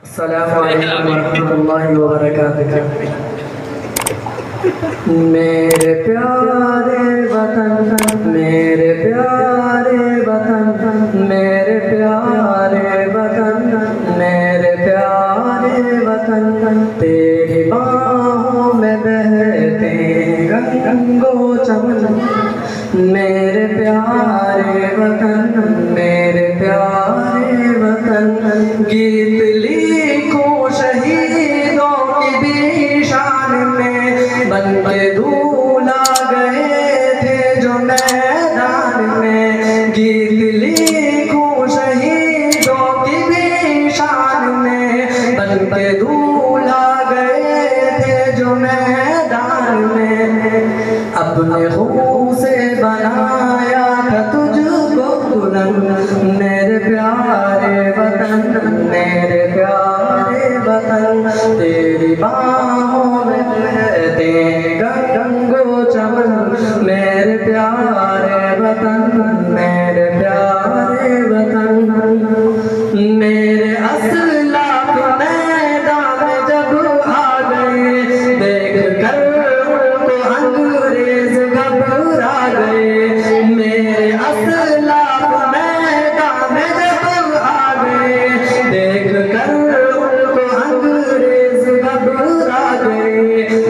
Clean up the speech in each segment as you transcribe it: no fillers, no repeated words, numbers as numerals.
अस्सलामु अलैकुम वरहमतुल्लाहि वबरकातुहू। मेरे प्यारे वतन, मेरे प्यारे वतन, मेरे प्यारे वतन, मेरे प्यारे वतन, तेरी बाहों में बहते गंगो चमन। मेरे प्यारे वतन, मेरे प्यारे वतन, गीत लिखो शहीदों की भी शान में, बन के दूल्हा गए थे जो मैदान में। गीत लिखो शहीदों की भी शान में, बन के दूल्हा गए थे जो मैदान में। अपने खून से बनाया था तुझको दुल्हन, मेरे प्यारे वतन, मेरे प्यारे वतन, तेरी बाहों में बहते गंगो चमन। मेरे प्यारे वतन, मेरे प्यारे वतन, मेरे असलाफ मैदान में जब आ गए, देख कर उनको अंग्रेज घबरा गए। मेरे असलाफ मैदान में जब आ गए, देख कर उनको अंग्रेज घबरा गए।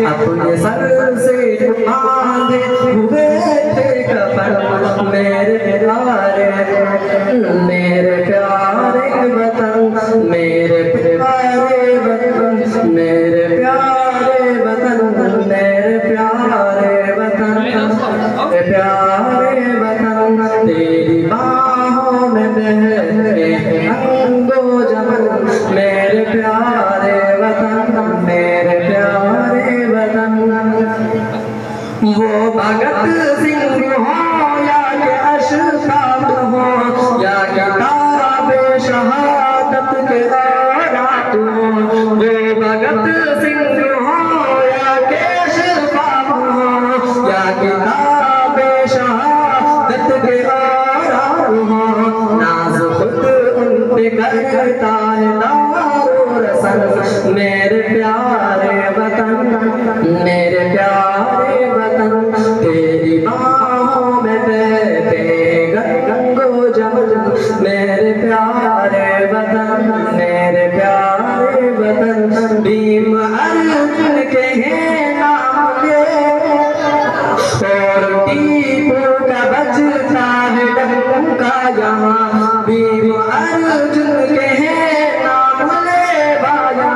अपने सर से बांधे हुए थे कफन, मेरे प्यारे, मेरे प्यारे वतन, मेरे प्यारे वतन, मेरे प्यारे वतन, मेरे प्यारे वतन, मेरे प्यारे वतन, तेरी बाहों में बहते गंगो जमन। मेरे प्यारे वतन, मेरे प्यारे वतन, वो भगत सिंह हो या के अशफाक हो, या किताबे शहादत के औरात हो। वो भगत सिंह हो या के अशफाक हो, या किताबे शहादत के औरात हो। नाज खुद उन पे करता है दारो रसन। मेरे प्यारे वतन, मेरे प्यारे वतन, तेरी बाहों में बहते गंगो जमन। मेरे प्यारे वतन, मेरे प्यारे वतन, भीम अर्जुन के हैं नाम ले, और टीपू का बजता है डंका यहाँ। भीम अर्जुन के हैं नाम ले बाया,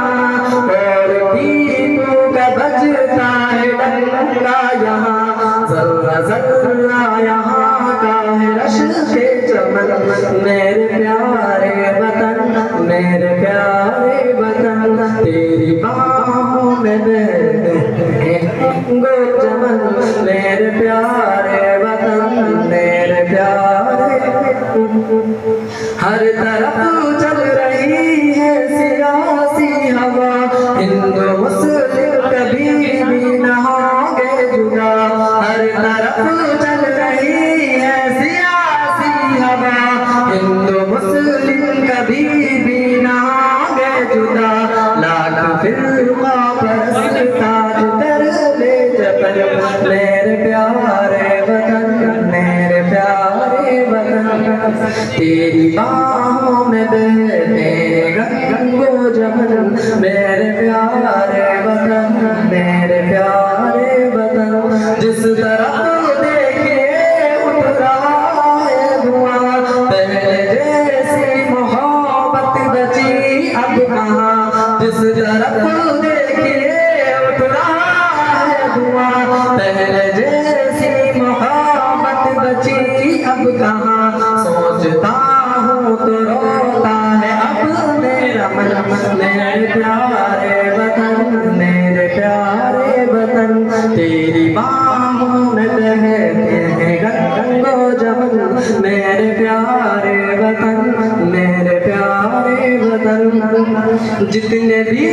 और टीपू का बजता है डंका यहाँ। जर्रा जर्रा यहाँ का है रश के चमन। मेरे प्यारे वतन, मेरे प्यारे वतन, तेरी बाहों में बहते गंगो चमन। मेरे प्यारे वतन, मेरे प्यारे, हर तरफ चल रही है सियासी हवा, हिंदू मुस्लिम कभी भी न होंगे जुदा। हर तरफ चल रही है सियासी हवा, हिंदू मुस्लिम कभी भी न होंगे जुदा। लाख फिल्मा परस्त ताज कर ले जबल। मेरे प्यारे वतन, मेरे प्यारे वतन, तेरी बाहों में बहते गंगो जमन। मेरे प्यारे वतन, मेरे प्यारे वतन, जिस तरफ देखिए उठ रहा है धुआं। पहले जैसी मोहब्बत बची अब कहाँ, जिस तरफ देखिए उठ रहा है धुआं। पहले जैसी मोहब्बत बची अब कहाँ, सोचता हूँ तो रोता है अब मेरा मन। मेरे प्यारे वतन, मेरे प्यारे वतन, तेरी बाहों में बहते हैं गंगो जमन। मेरे प्यारे वतन, मेरे प्यारे वतन, जितने भी